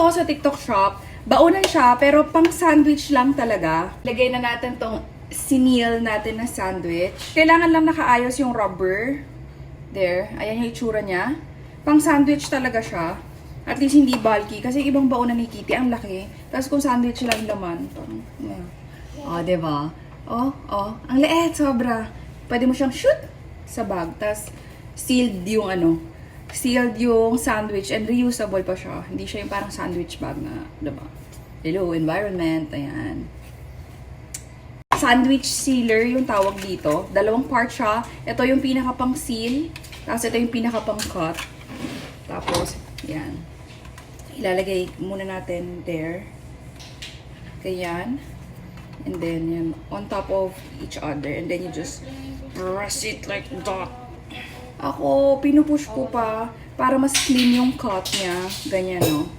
to sa TikTok shop. Baunan siya, pero pang sandwich lang talaga. Lagay na natin tong sinil natin na sandwich. Kailangan lang nakaayos yung rubber. There. Ayan yung itsura niya. Pang sandwich talaga siya. At least hindi bulky. Kasi ibang baunan ni Kitty, ang laki. Tapos kung sandwich lang laman. Oh, diba? Oh. Ang liit, sobra. Pwede mo siyang shoot sa bag. Tapos sealed yung sealed yung sandwich and reusable pa siya. Hindi siya yung parang sandwich bag na, diba? Hello, environment. Ayan. Sandwich sealer yung tawag dito. Dalawang part siya. Ito yung pinaka pang seal. Tapos ito yung pinaka pang cut. Tapos, yan. Ilalagay muna natin there. Ganyan. And then, yan. On top of each other. And then you just press it like that. Ako, pinupush ko pa para mas clean yung cut niya. Ganyan, no?